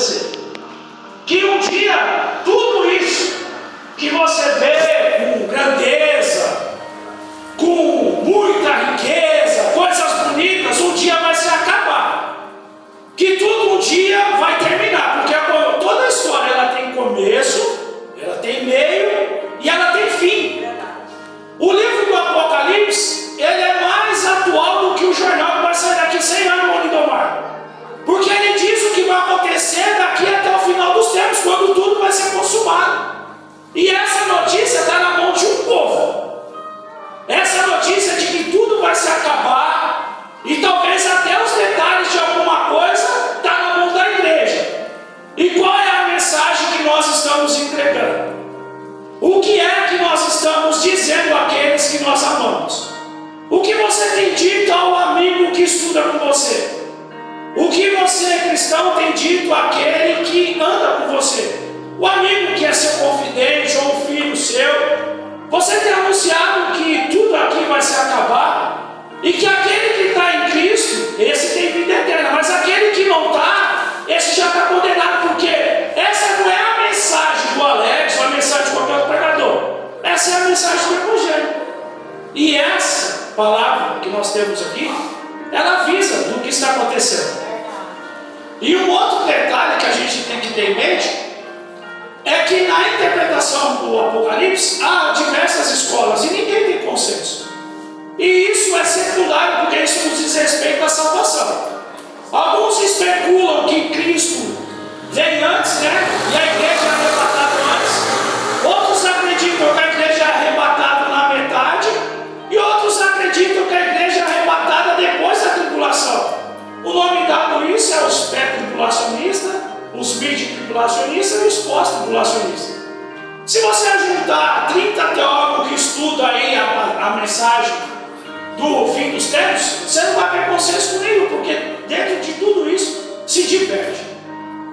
acontecer. Que um dia, tudo isso que você vê com grandeza, com muita riqueza, coisas bonitas, um dia vai se acabar. Que tudo um dia vai terminar, porque toda a história ela tem começo, ela tem meio e ela tem fim. O livro do Apocalipse, ele é mais atual do que o jornal que vai sair daqui 100 anos, Lindomar. Porque ele diz o que vai acontecer daqui até o final dos tempos, quando tudo vai ser consumado. E essa notícia está na mão de um povo. Essa notícia de que tudo vai se acabar, e talvez até os detalhes de alguma coisa, está na mão da igreja. E qual é a mensagem que nós estamos entregando? O que é que nós estamos dizendo àqueles que nós amamos? O que você tem dito ao amigo que estuda com você? O que você, cristão, tem dito àquele que anda com você? O amigo que é seu confidente ou um filho seu. Você tem anunciado que tudo aqui vai se acabar e que aquele que está em Cristo, esse tem vida eterna, mas aquele que não está, esse já está condenado, porque essa não é a mensagem do Alex ou a mensagem de qualquer outro pregador. Essa é a mensagem do Evangelho. E essa palavra que nós temos aqui, ela avisa do que está acontecendo. E um outro detalhe que a gente tem que ter em mente é que na interpretação do Apocalipse há diversas escolas e ninguém tem consenso. E isso é secundário, porque isso nos diz respeito à salvação. Alguns especulam que Cristo vem antes, né? E a igreja é arrebatada antes. Outros acreditam que a igreja é arrebatada na metade. E outros acreditam que a igreja é arrebatada depois da tribulação. O nome dado a isso é os pré-tribulacionistas, os mid-tribulacionistas e os pós-tribulacionistas. Se você juntar 30 teólogos que estudam aí a mensagem do fim dos tempos, você não vai ter consenso nenhum, porque dentro de tudo isso se diverte.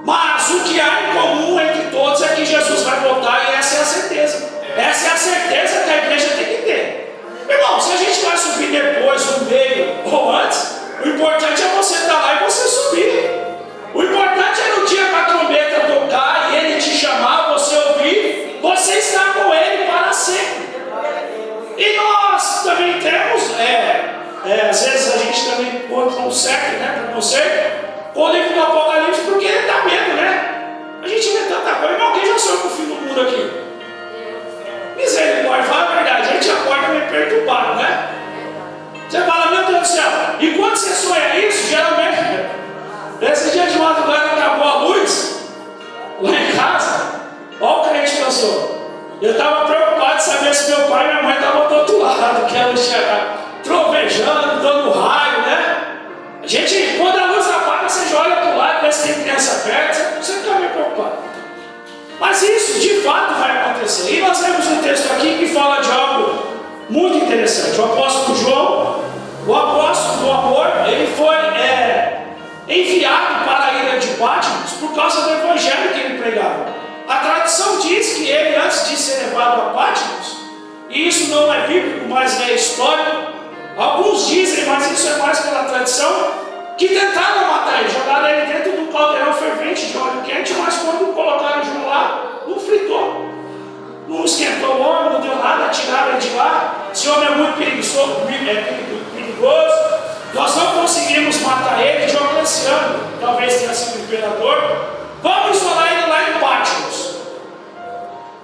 Mas o que há em comum entre todos é que Jesus vai voltar, e essa é a certeza. Essa é a certeza que a igreja tem que ter. Irmão, se a gente vai subir depois, no meio ou antes, o importante é você estar lá e você subir. O importante é no dia que a trombeta tocar e ele te chamar, você ouvir, você estar com ele para sempre. E nós também temos, às vezes a gente também encontra um certo, né, preconceito com o livro do Apocalipse, porque ele dá medo, né? A gente vê tanta coisa. Irmão, quem já sonhou com o fim do mundo aqui? Misericórdia, fala a verdade, a gente acorda meio perturbado, né? Você fala, meu Deus do céu, e quando você sonha isso, geralmente, esse dia de madrugada acabou a luz, lá em casa, olha o crente que eu sou. Eu estava preocupado de saber se meu pai e minha mãe estavam do outro lado, que a luz chegava trovejando, dando raio, né? A gente, quando a luz apaga, você já olha para o lado, vê se tem criança perto, você fica meio preocupado. Mas isso de fato vai acontecer. E nós temos um texto aqui que fala de algo muito interessante. O apóstolo João, o apóstolo do amor, ele foi enviado para a ilha de Patmos por causa do evangelho que ele pregava. A tradição diz que ele, antes de ser levado a Patmos, e isso não é bíblico, mas é histórico, alguns dizem, mas isso é mais pela tradição, que tentaram matar ele, jogaram ele dentro do caldeirão fervente de óleo quente, mas quando colocaram João lá, não fritou, não esquentou o homem, não deu nada, tiraram ele de lá. Esse homem é muito perigoso. Nós não conseguimos matar ele. Diocleciano, talvez tenha sido o imperador. Vamos isolar ele lá em Patmos.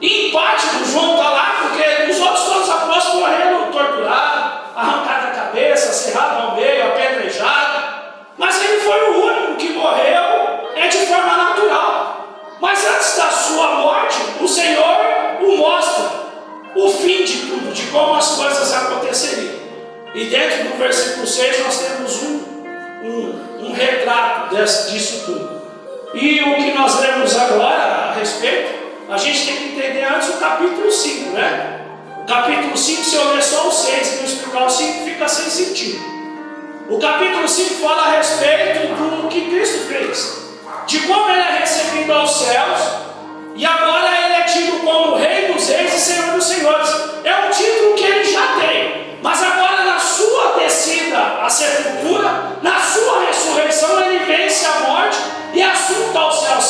E em Patmos, João está lá porque os outros todos apóstolos morreram torturados, arrancados a cabeça, serrado ao meio, apedrejado. Mas ele foi o único que morreu de forma natural. Mas antes da sua morte, o Senhor o mostra o fim de tudo, de como as coisas aconteceriam. E dentro do versículo 6 nós temos um retrato disso tudo. E o que nós lemos agora a respeito, a gente tem que entender antes o capítulo 5, né? O capítulo 5, se eu ler só o 6 e não explicar o 5, fica sem sentido. O capítulo 5 fala a respeito do que Cristo fez, de como ele é recebido aos céus, e agora ele é tido como Rei dos Reis e Senhor dos Senhores. É um título que ele já tem, mas agora na sua descida à sepultura, na sua ressurreição, ele vence a morte e assunta ao céu.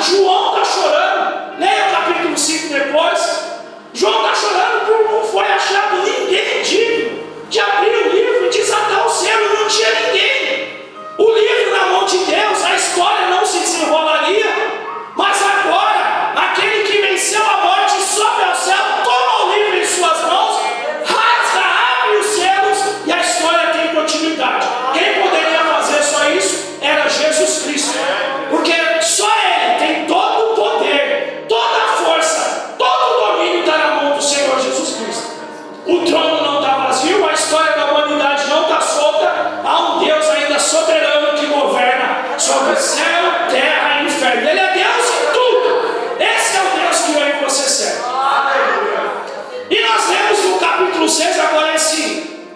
João está chorando. Leia o capítulo 5 depois. João está chorando porque não foi achado ninguém digno de abrir o livro e desatar o selo. Não tinha ninguém. O livro na mão de Deus, a história não se desenrolaria. Mas agora, aquele que venceu a morte e sobe ao céu, toma o livro em suas mãos, rasga, abre os selos e a história tem continuidade. Quem poderia fazer só isso era Jesus Cristo. Porque só Ele tem todo o poder, toda a força, todo o domínio está na mão do Senhor Jesus Cristo. O trono não está vazio, a história da humanidade não está solta. Há um Deus ainda soberano que governa sobre céu, terra e inferno. Ele é Deus em tudo. Esse é o Deus que eu e você serve. E nós lemos no capítulo 6 agora esse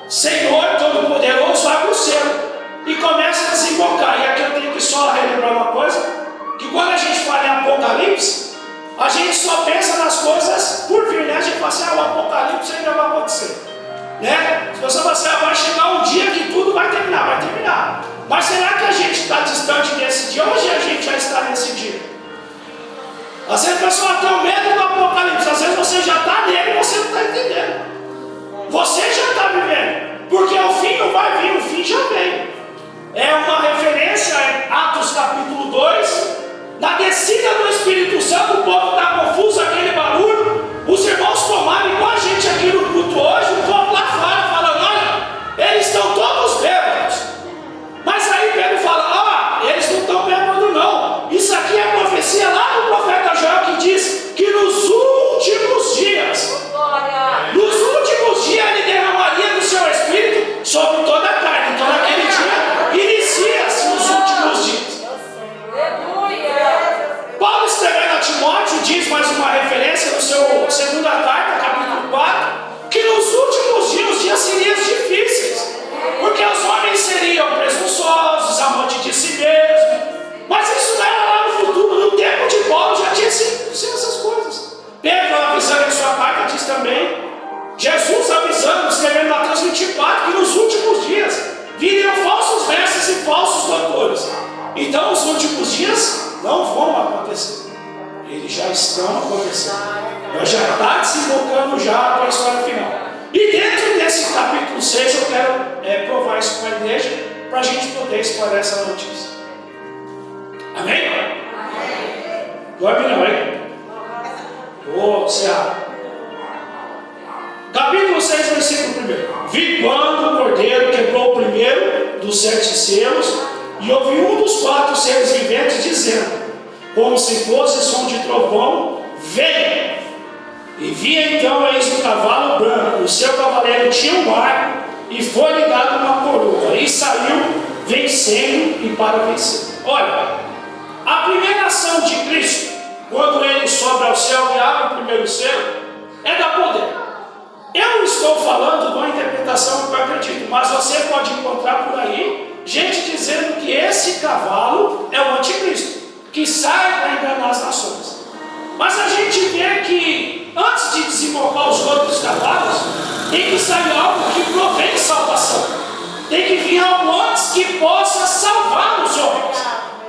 Senhor Todo-Poderoso abre o selo e começa a desembocar. E aqui eu tenho que só relembrar uma coisa, que quando a gente fala em Apocalipse, a gente só pensa nas coisas por vir, né? A gente fala assim, o Apocalipse ainda vai acontecer, né? Se você fala assim, vai chegar um dia que tudo vai terminar, vai terminar. Mas será que a gente está distante desse dia? Hoje a gente já está nesse dia. Às vezes a pessoa tem medo do Apocalipse, às vezes você já está nele e você não está entendendo. Você já está vivendo, porque o fim não vai vir, o fim já vem. É uma referência em Atos capítulo 2, na descida do Espírito Santo. O povo está confuso, aquele barulho. Os irmãos tomaram igual a gente aqui no culto hoje, o povo lá fora falando, olha, eles estão todos bêbados. Mas aí Pedro fala, eles não estão bêbados não. Isso aqui é a profecia lá do profeta Joel que diz que nos últimos dias, ele derramaria do seu Espírito sobre toda a carne. Então naquele dia inicia-se os últimos dias. Paulo escrevendo a Timóteo diz mais uma referência no seu segunda carta, capítulo 4, que nos últimos dias os dias seriam difíceis, porque os homens seriam presunçosos, amantes de si mesmos. Mas isso não era lá no futuro. No tempo de Paulo já tinha sido essas coisas. Pedro, avisando em sua carta, diz também, Jesus avisando, escrevendo Mateus 24, que nos últimos dias viriam falsos mestres e falsos doutores. Então os últimos dias não vão acontecer. Eles já estão acontecendo. Nós já está desembocando já para a história final. E dentro desse capítulo 6 eu quero provar isso com a igreja, para a gente poder espalhar essa notícia. Amém? Amém. Dorme não, hein? Ceará. Capítulo 6, versículo 1. Vi quando o cordeiro quebrou o primeiro dos 7 selos, e ouvi um dos 4 seres viventes dizendo, como se fosse som de trovão, vem! E vi então, eis um cavalo branco, o seu cavaleiro tinha um arco, e foi-lhe dado uma coroa, e saiu vencendo e para vencer. Olha, a primeira ação de Cristo, quando ele sobe ao céu e abre o primeiro selo, é dar poder. Eu não estou falando de uma interpretação que eu acredito, mas você pode encontrar por aí gente dizendo que esse cavalo é o anticristo, que sai para enganar as nações. Mas a gente vê que antes de desembocar os outros cavalos, tem que sair algo que provém salvação. Tem que vir algo antes que possa salvar os homens.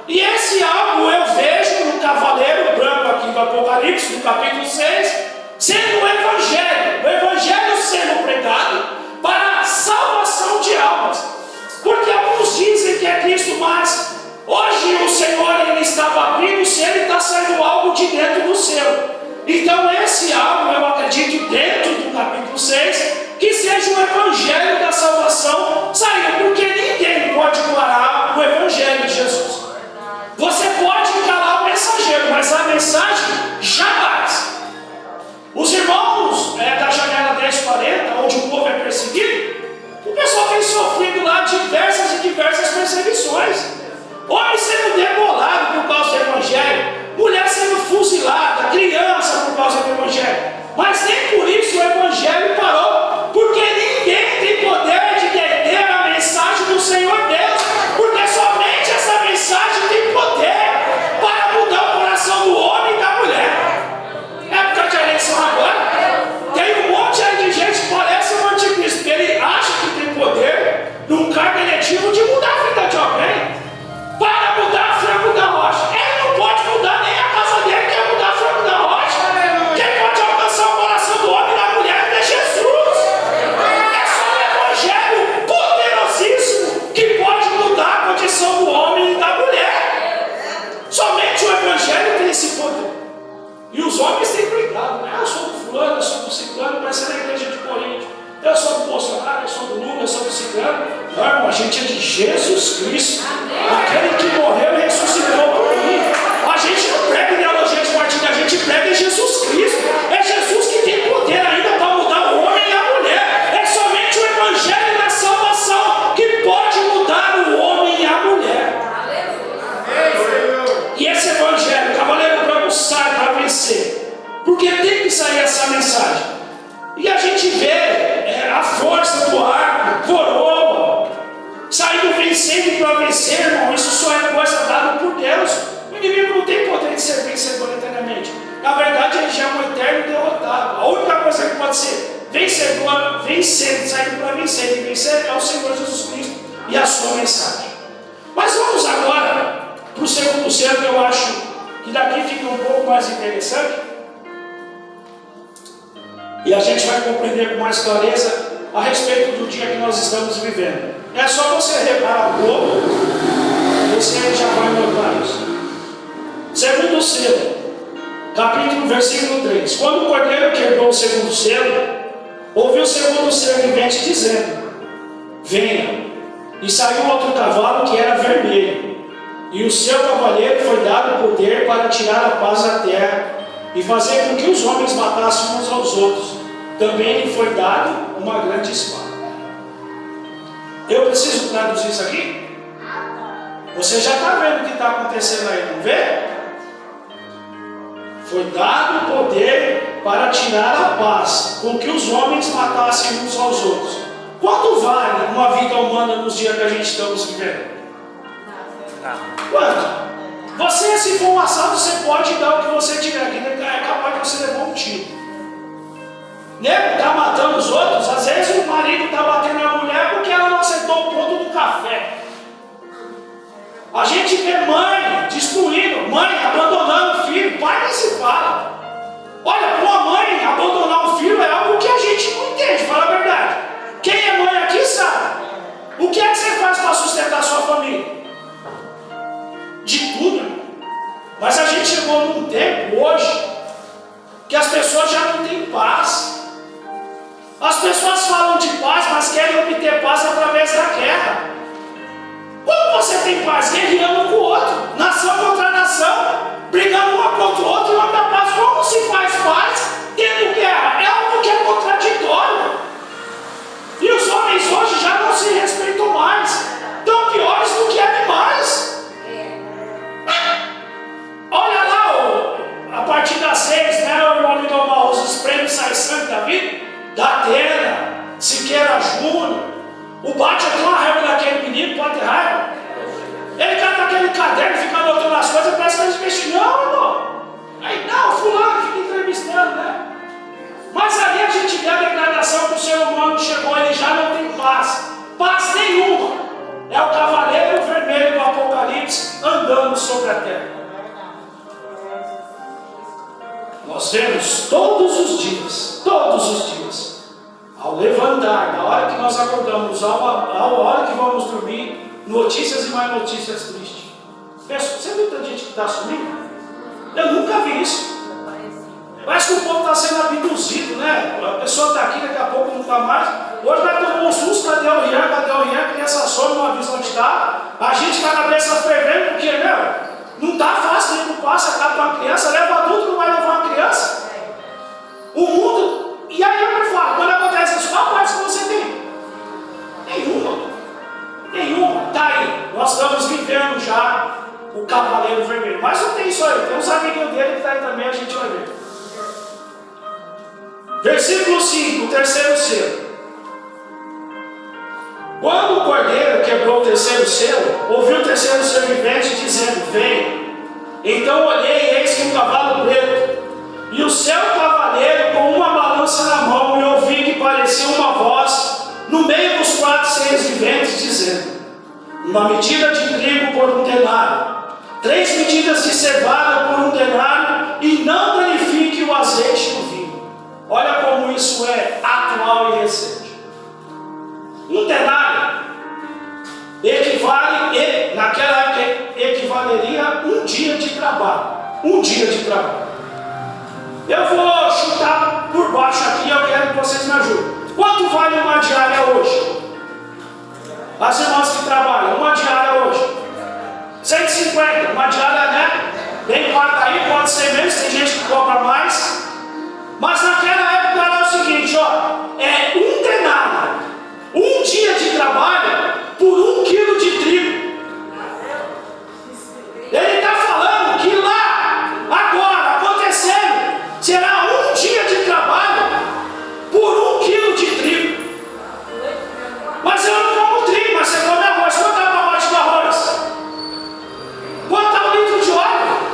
E esse algo eu vejo no cavaleiro branco aqui do Apocalipse, no capítulo 6, sendo o Evangelho sendo pregado para a salvação de almas. Porque alguns dizem que é Cristo, mas hoje o Senhor ele estava abrindo o selo e está saindo algo de dentro do selo. Então esse algo eu acredito dentro do capítulo 6, que seja o Evangelho da salvação saindo, porque ninguém pode parar o Evangelho de Jesus. Você pode calar o mensageiro, mas a mensagem jamais. Os irmãos da janela 1040, onde o povo é perseguido, o pessoal tem sofrido lá diversas perseguições. Homem sendo degolado por causa do Evangelho, mulher sendo fuzilada, criança por causa do Evangelho. Mas nem por isso o Evangelho parou, porque ninguém tem poder de deter a mensagem do Senhor Deus, porque somente essa mensagem tem poder para mudar o coração do homem e da mulher. Época de eleição agora, tem um monte aí de gente que parece um anticristo, porque ele acha que tem poder num cargo eletivo de mudar a vida de alguém, para mudar a frango da rocha. Ele não pode mudar Jesus Cristo, aquele que morreu e ressuscitou por mim. A gente não prega ideologia de partido, a gente prega Jesus Cristo. É Jesus que tem poder ainda para mudar o homem e a mulher. É somente o Evangelho da salvação que pode mudar o homem e a mulher. E esse Evangelho, Cavaleiro Branco, sai para vencer, porque tem que sair essa mensagem. E a gente vê a força do arco, coroa, saindo vencendo para vencer, irmão. Isso só é coisa dada por Deus. O inimigo não tem poder de ser vencedor eternamente. Na verdade, ele já é um eterno derrotado. A única coisa que pode ser vencedor, vencendo, saindo para vencer e vencer, é o Senhor Jesus Cristo e a sua mensagem. Mas vamos agora para o segundo selo, que eu acho que daqui fica um pouco mais interessante. E a gente vai compreender com mais clareza a respeito do dia que nós estamos vivendo. É só você reparar um pouco, você já vai notar isso. Segundo selo, capítulo, versículo 3. Quando o cordeiro quebrou o segundo selo, ouviu o segundo ser vivente dizendo: venha. E saiu outro cavalo que era vermelho, e o seu cavaleiro foi dado poder para tirar a paz da terra e fazer com que os homens matassem uns aos outros. Também lhe foi dado uma grande espada. Eu preciso traduzir isso aqui? Você já está vendo o que está acontecendo aí, não vê? Foi dado poder para tirar a paz, com que os homens matassem uns aos outros. Quanto vale uma vida humana nos dias que a gente estamos vivendo? Quanto? Você, se for um assalto, você pode dar o que você tiver, que é capaz de você levar um tiro. Nego está matando os outros, às vezes o marido está batendo na mulher porque ela não aceitou o ponto do café. A gente vê mãe destruindo, mãe abandonando o filho, pai nem se fala. Olha, uma mãe abandonar o filho é algo que a gente não entende, fala a verdade. Quem é mãe aqui sabe. O que é que você faz para sustentar a sua família? De tudo, irmão. Mas a gente chegou num tempo hoje que as pessoas já não têm paz. As pessoas falam de paz, mas querem obter paz através da guerra. Como você tem paz? Guerreando um com o outro, nação contra nação, brigando uma contra o outro, e não dá paz. Como se faz paz tendo guerra? É algo que é contraditório. E os homens hoje já não se respeitam mais, tão piores do que animais. Olha lá, a partir das 6, né, o irmão Lindomar, os prêmios Sai Sangue da Vida, da Atena, Siqueira Júnior. O Bate tem uma raiva daquele menino, pode ter raiva. Ele cata aquele caderno, fica anotando as coisas, parece que eles mexem. Não, irmão. Aí, não, fulano fica entrevistando, né? Mas ali a gente vê a degradação que o ser humano chegou, ele já não tem paz. Paz nenhuma. É o cavaleiro vermelho do Apocalipse andando sobre a terra. Nós vemos todos os dias, ao levantar, na hora que nós acordamos, a hora que vamos dormir, notícias e mais notícias tristes. Você viu tanta gente que está sumindo? Eu nunca vi isso. Parece que o povo está sendo abduzido, né? A pessoa está aqui, daqui a pouco não está mais. Hoje vai tomar um susto, cadê o Rian? A criança some, não avisa onde está. A gente com a cabeça fervendo, porque, meu, não está fácil, nem não passa, acaba com a criança, leva adulto, não vai levar uma criança. O mundo, e aí eu me falo, quando acontece isso, qual paz que você tem? Nenhuma, está aí. Nós estamos vivendo já o cavaleiro vermelho. Mas não tem isso aí, tem uns amiguinhos dele que está aí também, a gente vai ver. Versículo 5, o terceiro selo. Quando o cordeiro quebrou o terceiro selo, ouviu o terceiro ser vivente dizendo: vem. Então olhei, e eis que um cavalo preto, e o seu cavaleiro com uma balança na mão, e ouvi que parecia uma voz no meio dos 4 seres viventes, dizendo: uma medida de trigo por 1 denário, 3 medidas de cevada por 1 denário, e não danifique o azeite do vinho. Olha como isso é atual e recente. 1 denário equivale, naquela época equivaleria um dia de trabalho. Um dia de trabalho. Eu vou chutar por baixo aqui, eu quero que vocês me ajudem. Quanto vale uma diária hoje? As irmãs que trabalham, uma diária uma diária, né? Bem paga aí, pode ser menos, tem gente que cobra mais. Mas naquela época era o seguinte, ó, é um denário, um dia de trabalho por 1 quilo de trigo. Ele está falando que lá, agora, acontecendo, será um dia de trabalho por 1 quilo de trigo. Mas eu não como trigo, mas você come arroz. Quanto é o pacote de arroz? Quanto é o litro de óleo?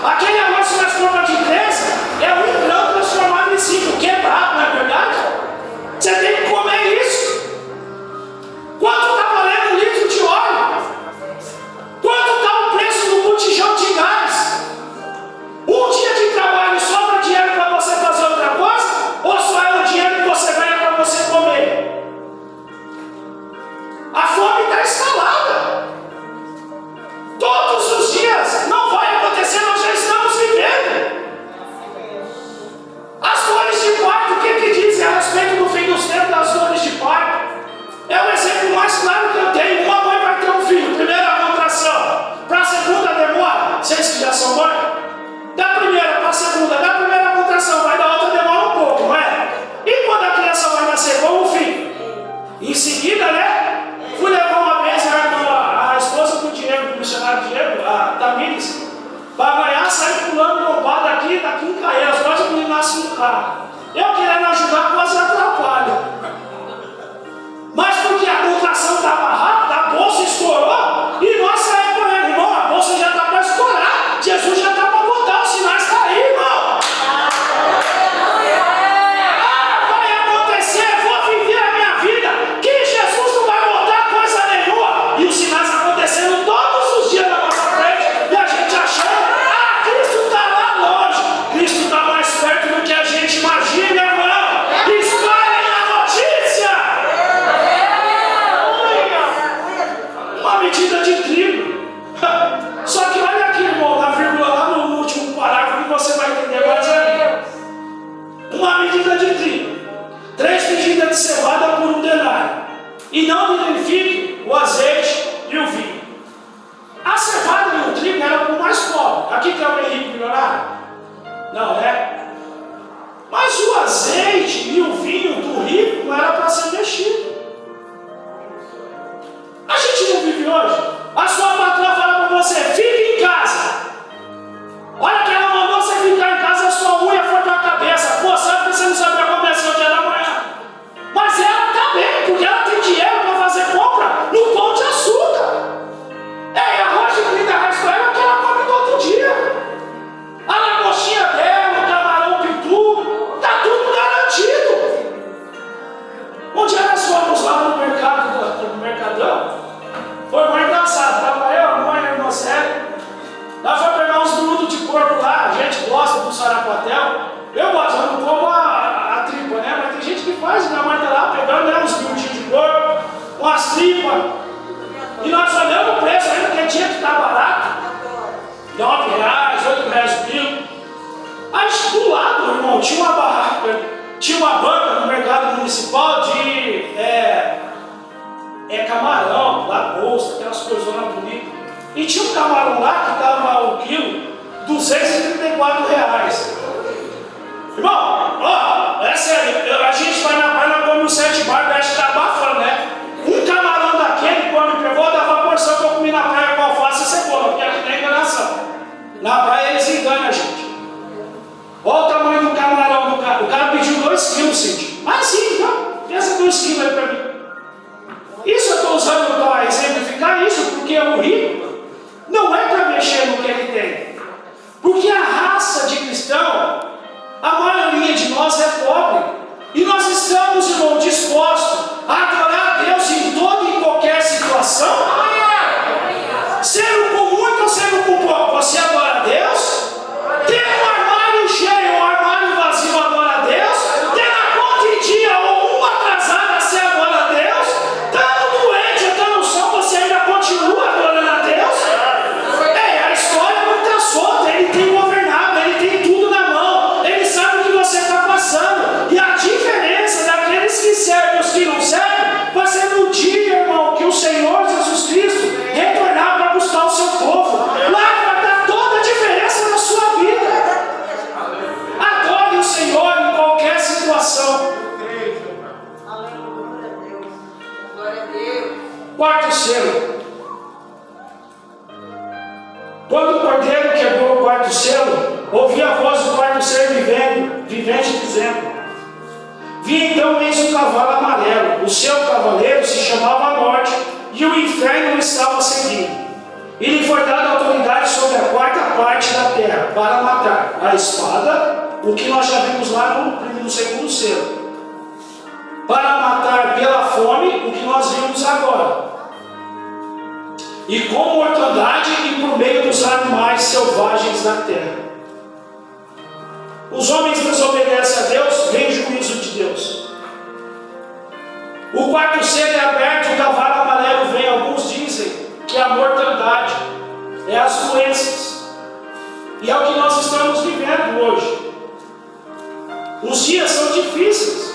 Aquele arroz que nós compramos de 13 é 1 grão transformado em 5, quebrado, não é verdade? Você tem que comer isso. Quanto está valendo 1 litro de óleo? Quanto está o preço do botijão de gás? Um dia de trabalho sobra dinheiro para você fazer outra coisa? Ou só é o dinheiro que você ganha para você comer? A fome está instalada. Todos os dias. Não vai acontecer, nós já estamos vivendo. As dores de parto, o que dizem a respeito do fim dos tempos das dores de parto? É o exemplo mais claro que eu tenho. Uma mãe vai ter um filho, primeira contração. Para a segunda demora. Vocês que já são mãe? Da primeira para a segunda, da primeira contração vai, da outra demora um pouco, não é? E quando a criança vai nascer, como o filho? Em seguida, né? Fui levar uma vez a esposa do Diego, do missionário Diego, a Tamires, para ganhar, sair pulando lombada aqui, daqui em Caeiras, quase que ele nasce no carro. Eu querendo ajudar, quase atrapalha. Mas porque a contração estava rápida, a bolsa estourou e nós saímos correndo. Irmão, a bolsa já está para estourar. Jesus já está para botar, os sinais estão aí, irmão. Vai acontecer, vou viver a minha vida, que Jesus não vai botar coisa nenhuma. E os sinais acontecendo todos os dias na nossa frente. E a gente achando, Cristo está lá longe. Cristo está mais perto do que a gente imagina, irmão. Espalhem a notícia. Uma medida de trigo. Só que olha aqui, irmão, na vírgula lá no último parágrafo que você vai entender mais aí. Uma medida de trigo, 3 medidas de cevada por 1 denário. E não identifique o azeite e o vinho. A cevada e o trigo eram para o mais pobre. Aqui tem alguém rico milionário? Não, né? Mas o azeite e o vinho do rico não era para ser mexido. A gente não vive hoje. A sua patroa fala para você, fique em casa. Olha que ela mandou você ficar em casa, a sua unha foi para a cabeça. Pô, sabe que você não sabe o que aconteceu o dia da manhã. Mas ela está bem, porque ela tem dinheiro para fazer compra no Pão de Açúcar. É arroz de 30 reais para ela que ela come todo dia. A lagostinha dela, o camarão pitu, está tudo garantido. Um dia nós fomos lá no Mercadão. Foi muito engraçado, estava eu, a mãe, a irmã Célia. Ela foi pegar uns minutos de porco lá, a gente gosta do sarapatel. Eu gosto, eu não como a tripa, né? Mas tem gente que faz, minha mãe está lá pegando, né, uns minutinhos de porco, umas tripas. E nós olhamos o preço ainda, porque tinha que estar barato. 9 reais, 8 reais o quilo. Aí do lado, irmão, tinha uma barraca, tinha uma banca no mercado municipal de camarão, lagosta, aquelas coisas bonitas. E tinha um camarão lá que estava o quilo, 234 reais. Irmão, ó, é sério, a gente vai na praia, come um 7 bar, deixa tá abafando, né? Um camarão daquele, quando me pegou, dava a porção que eu comi na praia com alface e cebola, porque aqui tem enganação. Na praia eles enganam a gente. Olha o tamanho do camarão do cara. O cara pediu 2 quilos, Cíntia. Ah, sim, então, pensa 2 quilos aí para mim. Isso eu estou usando para exemplificar isso, porque o rico não é para mexer no que ele tem. Porque a raça de cristão, a maioria de nós é pobre. E nós estamos, irmão, dispostos a adorar a Deus em toda e qualquer situação. Sendo com muito ou sendo com pouco, você adora a Deus? Tem um armário cheio, um armário vazio, adora a Deus? Tem a conta em dia ou uma atrasada, você adora a Deus? Estando doente, estando só, você ainda continua adorando a Deus? A história não está solta, ele tem governado, ele tem tudo na mão, ele sabe o que você está passando. Quarto selo. Quando o cordeiro quebrou o quarto selo, ouvi a voz do quarto ser vivente dizendo: vi então eis um cavalo amarelo, o seu cavaleiro se chamava a morte, e o inferno o estava seguindo. E lhe foi dada autoridade sobre a quarta parte da terra, para matar a espada, o que nós já vimos lá no segundo selo, para matar pela fome, o que nós vimos agora, e com mortandade e por meio dos animais selvagens da terra. Os homens desobedecem a Deus, vem juízo de Deus. O quarto selo é aberto, o cavalo amarelo vem. Alguns dizem que é a mortandade, é as doenças, e é o que nós estamos vivendo hoje. Os dias são difíceis.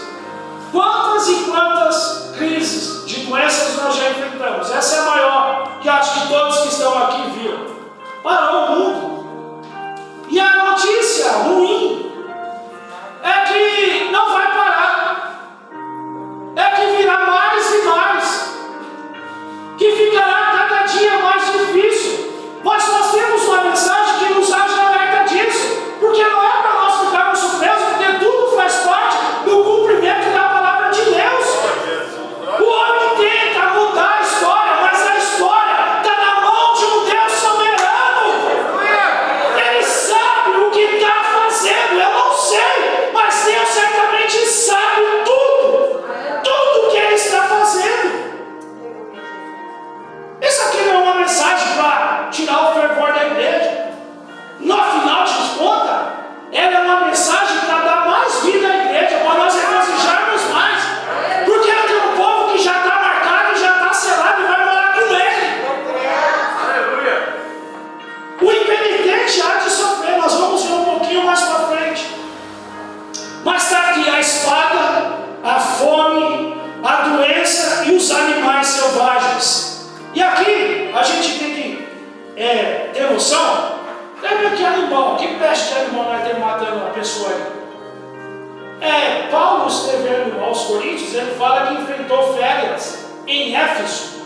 Quantas e quantas crises de doenças nós já enfrentamos? Essa é a maior, que acho que todos que estão aqui viram. Parou o mundo. E a notícia ruim é que não vai parar, é que virá mais e mais, que ficará cada dia mais difícil. Mas nós temos uma mensagem que nos alerta disso, porque não é para nós ficarmos surpresos, porque tudo faz parte do cumprimento da palavra de Deus. O homem tenta mudar a história, mas a história está na mão de um Deus soberano. Ele sabe o que está fazendo. Eu não sei, mas Deus certamente sabe tudo que Ele está fazendo. Isso aqui não é uma mensagem para tirar o fervor da igreja. No final de contas, ela é uma mensagem para dar mais vida à igreja, para nós regozijarmos mais. Porque tem um povo que já está marcado, já está selado e vai morar com Ele. Aleluia. O impenitente há de sofrer, nós vamos ver um pouquinho mais para frente. Mas está aqui a espada, a fome, a doença e os animais selvagens. E aqui a gente tem que ter noção. Lembra que animal, que peste de animal nós temos matando a pessoa aí? Paulo escrevendo aos Coríntios, ele fala que enfrentou férias em Éfeso.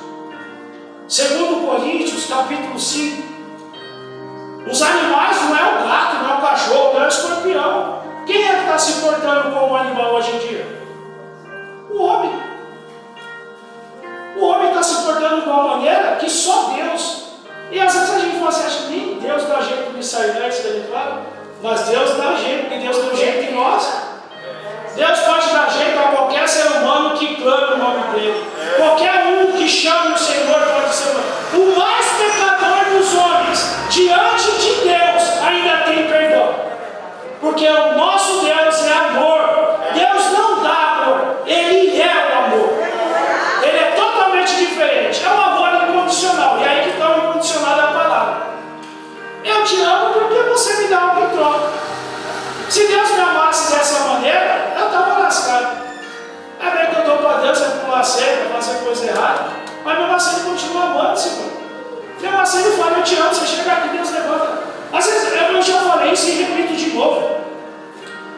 Segundo Coríntios, capítulo 5. Os animais não é o gato, não é o cachorro, não é o escorpião. Quem é que está se portando como animal hoje em dia? O homem. O homem está se portando de uma maneira que só Deus. E às vezes a gente fala assim, acha que nem Deus dá jeito de sair antes dele, claro. Mas Deus dá jeito, porque Deus deu jeito em nós. Deus pode dar jeito a qualquer ser humano que clame o nome dele. Qualquer um que chame o Senhor pode ser. O mais pecador dos homens, diante de Deus, ainda tem perdão. Porque o nosso Deus é amor. Deus não dá amor, Ele é o amor. Ele é totalmente diferente. É um amor incondicional. E aí que está o incondicional da palavra. Eu te amo porque você me dá algo em troca. Se Deus me amasse dessa maneira, eu estava lascado. É bem que eu estou para Deus, é pular cerca, fazer coisa errada. Mas mesmo assim Ele continua amando, Senhor. Mesmo assim Ele fala, eu te amo. Você chega aqui, Deus levanta. Às vezes eu já falei isso e repito de novo.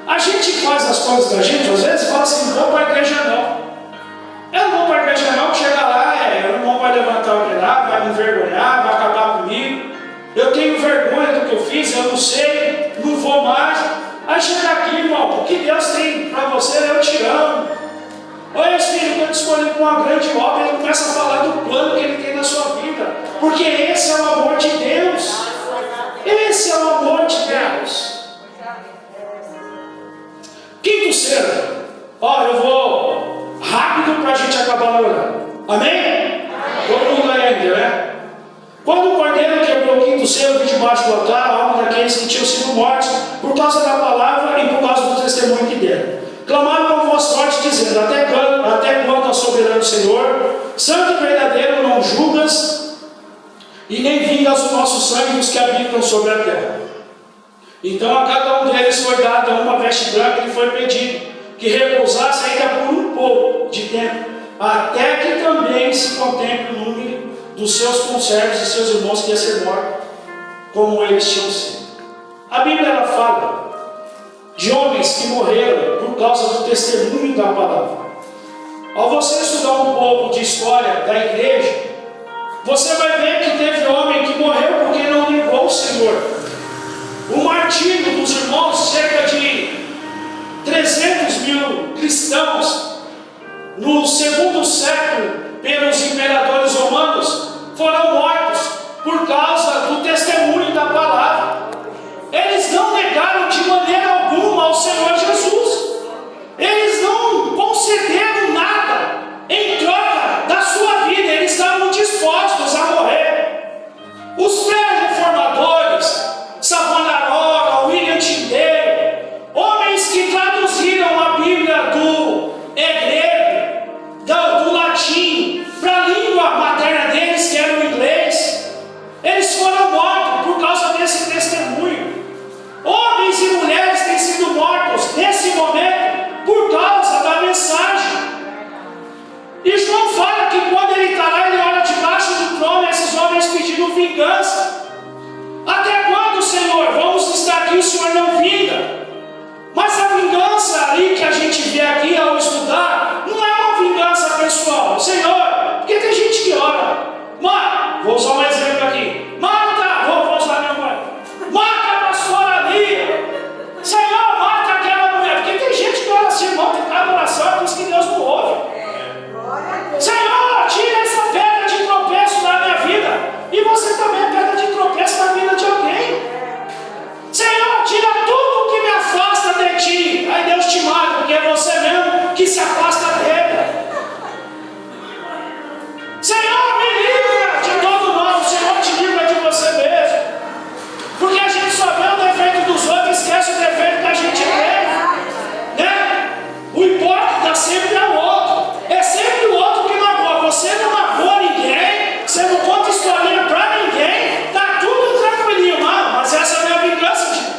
A gente faz as coisas da gente, às vezes fala assim, não vou para a igreja não. Eu não vou para a igreja não, que chega lá, não vai levantar o dedo, vai me envergonhar, vai acabar comigo. Eu tenho vergonha do que eu fiz, eu não sei, não vou mais. Aí chega aqui, irmão, o que Deus tem para você, eu te amo. Olha, filho, eu te escolhi para uma grande obra, ele começa a falar do plano que ele tem na sua vida. Porque esse é o amor de Deus. Esse é o amor de Deus. Quinto selo. Eu vou rápido para a gente acabar no horário. Amém? Todo mundo ainda, né? Quando o cordeiro quebrou o quinto selo de debaixo do altar, a alma daqueles que tinham sido mortos por causa da palavra e por causa do testemunho que deram, clamaram com voz forte, dizendo: até quando, ó soberano Senhor, santo e verdadeiro, não julgas e nem vingas o nosso sangue dos que habitam sobre a terra. Então a cada um deles foi dada uma veste branca e foi pedido que repousasse ainda por um pouco de tempo, até que também se contemple o número dos seus conservos e seus irmãos que iam ser mortos, como eles tinham sido. A Bíblia ela fala de homens que morreram por causa do testemunho da palavra. Ao você estudar um pouco de história da igreja, você vai ver que teve homem que morreu porque não negou o Senhor. O martírio dos irmãos, cerca de 300 mil cristãos, no segundo século, pelos imperadores romanos, foram mortos por causa do testemunho da palavra. Eles não negaram de maneira alguma ao Senhor Jesus. Eles não concederam nada em troca da sua vida. Eles estavam dispostos a morrer. Os pré-reformadores, Savonarola, William Tyndale, homens que traduziram a Bíblia do grego, do latim, para a língua materna deles, que era o inglês, eles foram mortos por causa desse testemunho. Homens e mulheres têm sido mortos nesse momento por causa da mensagem. E João fala que quando ele está lá, ele olha debaixo do trono, esses homens pedindo vingança. Até quando, Senhor? Vamos estar aqui, o Senhor não vinga. Mas a vingança ali que a gente vê aqui ao estudar, não é uma vingança pessoal. Senhor, porque tem gente que ora. Vou usar um exemplo aqui. Mata, vou usar minha mãe. Mata a pastora ali. Senhor, mata aquela mulher. Porque tem gente que ora assim, irmão, tem cada oração, é por isso que Deus não ouve. Senhor, tira essa pedra de tropeço da minha vida. E você também é pedra de tropeço na vida de alguém. Senhor, tira tudo que me afasta de ti. Aí Deus te mata, porque é você mesmo que se afasta dele. Senhor, me livra de todo mal. O Senhor te livra de você mesmo. Porque a gente só vê o defeito dos outros e esquece o defeito que a gente tem. Né? O hipócrita sempre é o outro. É sempre o outro que magoa. Você não magoa ninguém. Você não conta historinha pra ninguém. Tá tudo tranquilinho, mano. Mas essa não é a vingança, gente.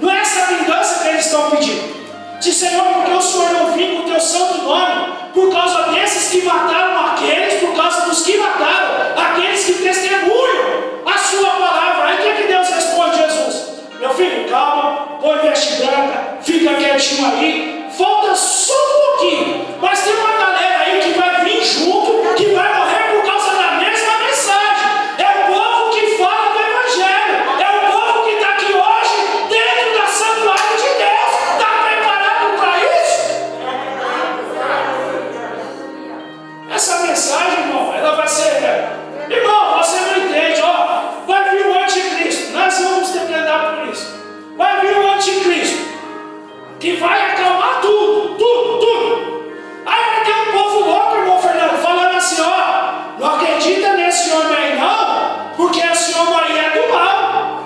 Não é essa a vingança que eles estão pedindo. Se, Senhor, porque o Senhor não vinga o teu santo nome por causa desses que mataram aqueles, por causa dos que mataram aqueles que testemunham a sua palavra. Aí o que é que Deus responde, Jesus? Meu filho, calma, põe veste branca, fica quietinho aí, falta só um pouquinho, mas tem uma galera aí que vai vir junto, que vai morrer por causa da mesma mensagem. É o povo que fala do Evangelho, é o povo que está aqui hoje dentro da santuário de Deus. Está preparado para isso? Essa mensagem, irmão, ela vai ser... Irmão, você não entende, ó. Vai vir o anticristo. Nós vamos ter que andar por isso. Vai vir o anticristo, que vai acalmar tudo, tudo, tudo. Aí vai ter um povo louco, irmão Fernando, falando assim, ó, não acredita nesse homem aí não, porque esse homem aí é do mal.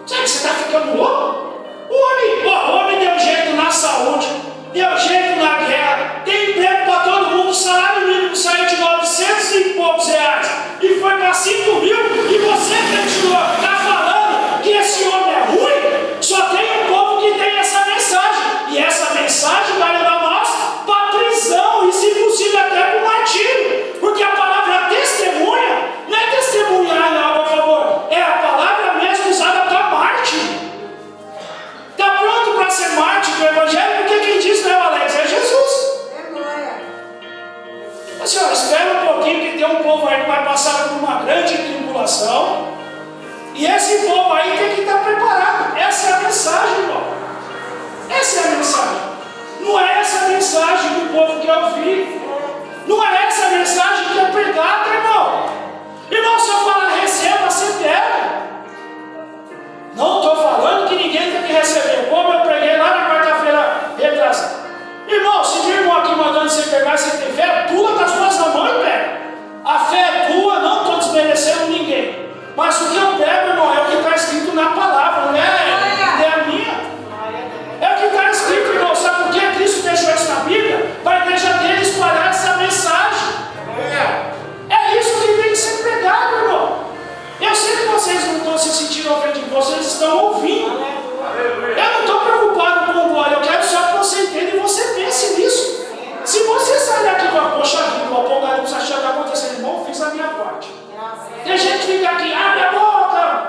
Sabe que você está ficando louco? O homem deu jeito na saúde, deu jeito na guerra, tem emprego para todo mundo, o salário mínimo saiu de 900 e poucos reais e foi para 5 mil, e você continua, está falando que esse homem é ruim? Só tem um povo que tem essa mensagem, e essa mensagem vai levar nós para a prisão, e se possível até para o martírio, porque a palavra testemunha não é testemunhar em algo a favor, é a palavra mesmo usada para mártir. Está pronto para ser mártir do Evangelho? Porque quem diz, né, Alex? É Jesus. Mas, senhor, espera um pouquinho que tem um povo aí que vai passar por uma grande tribulação, e esse povo aí tem que estar preparado. Essa é a mensagem, irmão. Essa é a mensagem. Não é essa mensagem que o povo quer ouvir. Não é essa mensagem que é pregada, irmão. Irmão, se eu falar receba, você pega. Não estou falando que ninguém tem que receber. Como eu preguei lá na quarta-feira retrasada. Irmão, se tem irmão aqui mandando você pegar e você tem fé, pula das suas mãos e pega. A fé é tua, não estou desmerecendo ninguém. Mas o que eu pego, irmão, é o que está escrito na palavra, não é a minha. É o que está escrito, irmão. Sabe por que Cristo deixou isso na Bíblia? Para a igreja dele espalhar essa mensagem. É isso que tem que ser pregado, irmão. Eu sei que vocês não estão se sentindo ofendidos, vocês estão ouvindo. Eu não estou preocupado com o glória, eu quero só que você entenda e você pense nisso. Se você sair daqui com a poxa vida, o apocalipse achando que está acontecendo, irmão, fiz a minha parte. Tem gente que fica aqui, abre a boca,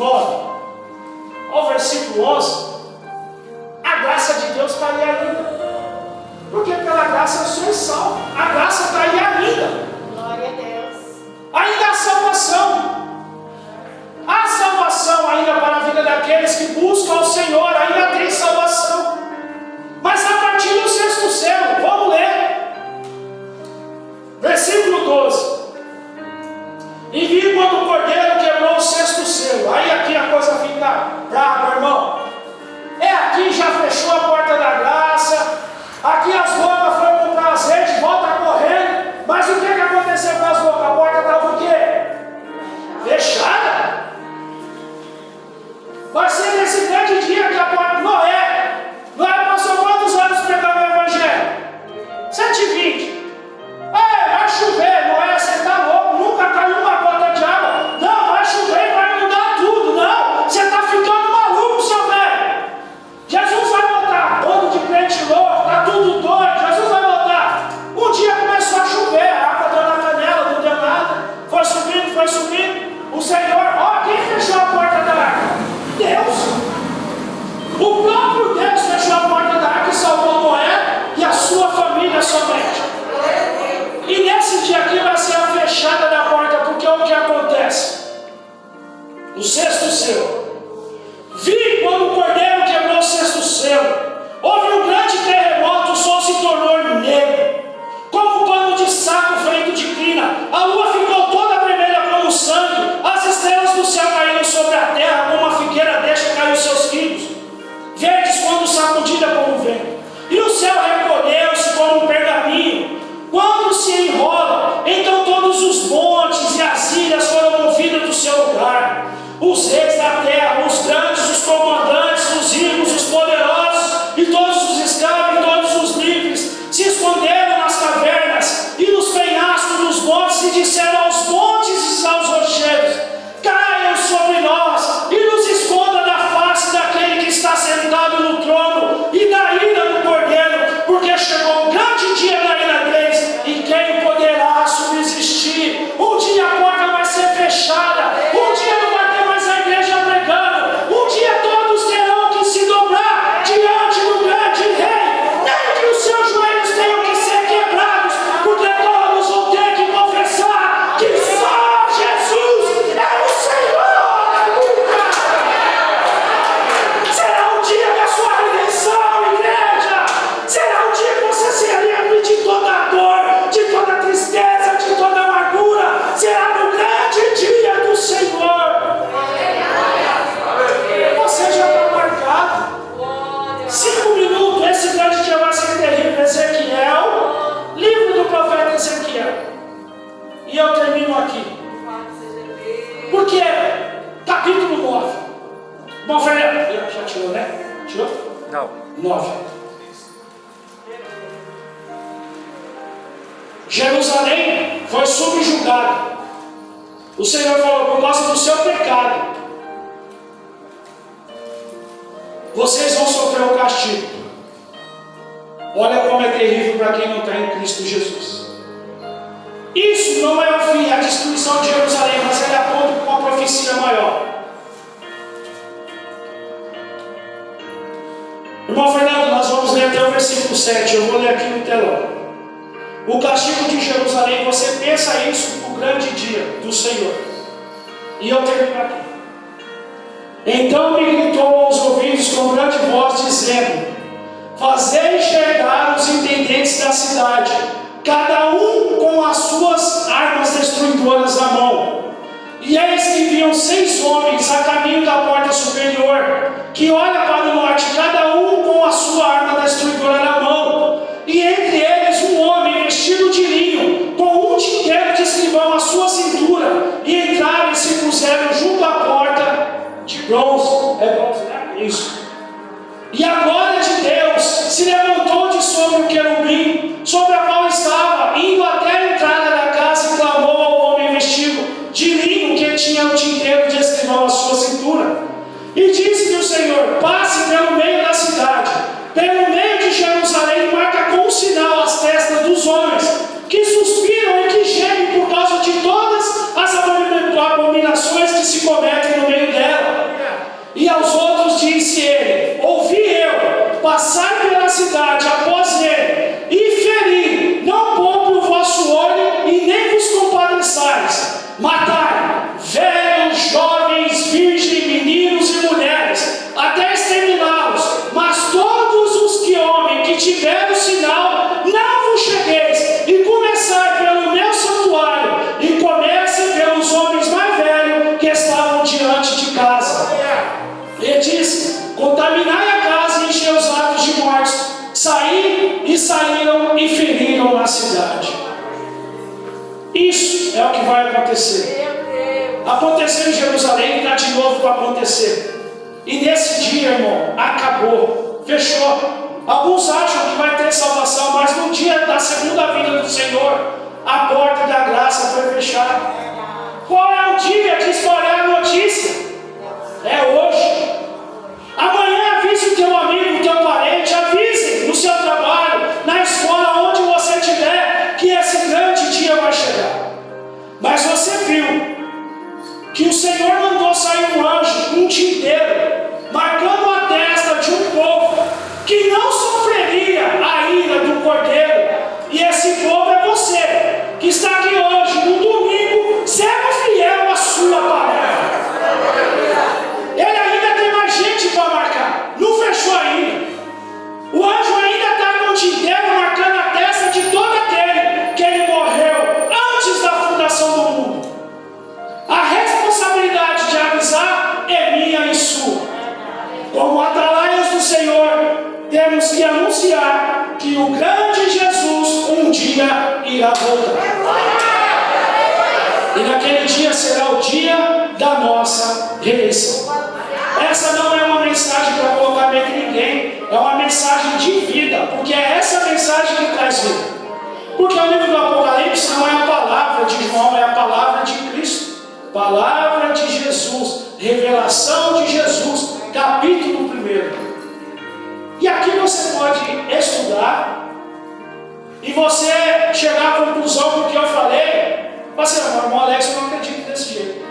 9 ao versículo 11, a graça de Deus está ali ainda. Porque pela graça sois salvos. A graça está aí ainda. Glória a Deus. Ainda há salvação. Há salvação ainda para a vida daqueles que buscam ao Senhor. Ainda tem salvação. Mas a partir do sexto selo, vamos ler. Versículo 12. E vi quando o cordeiro quebrou o sexto selo. Aí aqui a coisa fica brava, irmão. É aqui já fechou a porta da graça. Aqui as bocas foram comprar azeite, volta correndo. Mas o que aconteceu com as bocas? A porta estava o quê? Fechada. Vai ser nesse grande dia que a porta... Noé passou quantos anos pregando o Evangelho? 120. Ei, vai chover, Noé, você está louco, nunca caiu uma gota de água. Não, vai chover e vai mudar tudo. Não, você está ficando maluco, seu velho. Jesus vai voltar. Bando de crente louco, está tudo doido. Jesus vai voltar. Um dia começou a chover, a água deu na canela, não deu nada. Foi subindo. O Senhor, quem fechou a porta da arca? Deus. O próprio Deus fechou a porta da arca e salvou Noé e a sua família somente. E nesse dia aqui vai ser a fechada da porta, porque é o que acontece. O sexto selo. Vi quando o cordeiro quebrou o sexto selo. Houve um grande terremoto, o sol se tornou negro, como um pano de saco feito de crina. A lua ficou toda vermelha como sangue. As estrelas do céu caíram sobre a terra, como uma figueira deixa cair os seus filhos, verdes quando sacudida por um vento. E o céu recolheu-se como um pergaminho quando se enrola. Então todos os montes e as ilhas foram movidos do seu lugar. Os reis da terra, os grandes, os comandantes, os ricos, os poderosos, e todos os escravos, e todos os livres, se esconderam nas cavernas e nos penhascos dos montes, e disseram aos montes e aos rochedos: caiam sobre nós e nos esconda da face daquele que está sentado no trono e da ira do cordeiro, porque chegou o grande dia da ira deles, e quem poderá subsistir? Um dia a porta vai ser fechada, um dia não vai ter mais a igreja pregando, um dia todos terão que se dobrar diante do grande rei, nem que os seus joelhos tenham que ser quebrados, porque todos vão ter que confessar que só Jesus é o Senhor. Aleluia! Será o dia da sua redenção, igreja. Será o dia que você se livre de toda a dor, de toda a tristeza, de toda a amargura. Será no grande dia do Senhor. Você já está marcado. 5 minutos, esse grande dia vai ser terrível. Ezequiel, livro do profeta Ezequiel. E eu termino aqui. Porque capítulo 9. Bom, Fernando, já tirou, né? Tirou? Não. 9. Jerusalém foi subjugada. O Senhor falou: por causa do seu pecado, vocês vão sofrer o castigo. Olha como é terrível para quem não está em Cristo Jesus. Isso não é o fim, a destruição de Jerusalém, mas ele aponta para uma profecia maior. Irmão Fernando, nós vamos ler até o versículo 7. Eu vou ler aqui no telão. O castigo de Jerusalém, você pensa isso no grande dia do Senhor. E eu termino aqui. Então me gritou aos ouvidos com grande voz, dizendo: fazei enxergar os intendentes da cidade, cada um com as suas armas destruidoras na mão. E eis que viam 6 homens a caminho da porta superior, que olha para o norte, cada um com a sua arma destruidora na mão. E entre eles um homem vestido de linho, com um tinteiro de escrivão à sua cintura. E entraram e se puseram junto à porta de bronze. É bronze, né? Isso. E a glória de Deus se levantou de sobre o querubim, sobre a qual estava, indo até a entrada da casa, e clamou ao homem vestido de linho, que tinha o tinteiro de escrivão à sua cintura. E disse-lhe o Senhor: passe pelo meio da cidade, pelo meio de Jerusalém, e marca com um sinal as testas dos homens, que suspiram e que gemem por causa de todas as abominações que se cometem no meio dela. Isso é o que vai acontecer. Aconteceu em Jerusalém e está de novo para acontecer. E nesse dia, irmão, acabou, fechou. Alguns acham que vai ter salvação, mas no dia da segunda vinda do Senhor, a porta da graça foi fechada. Qual é o dia de espalhar a notícia? É hoje. Amanhã avise o teu amigo, o teu parente, avise no seu trabalho, na escola, onde você estiver, que esse grande dia vai chegar. Mas você viu que o Senhor mandou sair um anjo um tinteiro, marcando a testa de um povo que não sofreria a ira do Cordeiro. E esse povo é você, que está aqui hoje, no domingo, sendo fiel à sua palavra. Ele ainda tem mais gente para marcar, não fechou ainda. O anjo ainda está com o tinteiro marcando a testa de todo aquele que ele morreu antes da fundação do mundo. A responsabilidade de avisar é minha e sua. Como atalaias do Senhor, temos que anunciar que o grande Jesus um dia irá voltar. E naquele dia será o dia da nossa redenção. Essa não é uma mensagem para colocar medo em ninguém, é uma mensagem de vida, porque é essa mensagem que traz vida. Porque o livro do Apocalipse não é a palavra de João, é a palavra de Cristo. Palavra de Jesus, revelação de Jesus, capítulo 1. E aqui você pode estudar e você chegar à conclusão do que eu falei. Mas, irmão Alex, eu não acredito desse jeito.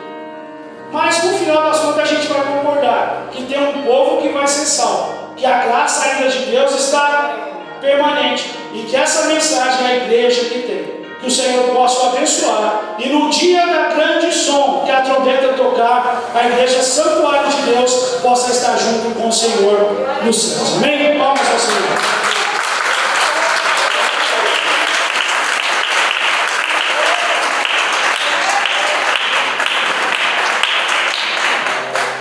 Mas no final das contas a gente vai concordar que tem um povo que vai ser salvo, que a graça ainda de Deus está permanente e que essa mensagem é a igreja que tem. Que o Senhor possa abençoar e no dia da grande som que a trombeta tocar, a igreja santuário de Deus possa estar junto com o Senhor nos céus. Amém? Palmas ao Senhor.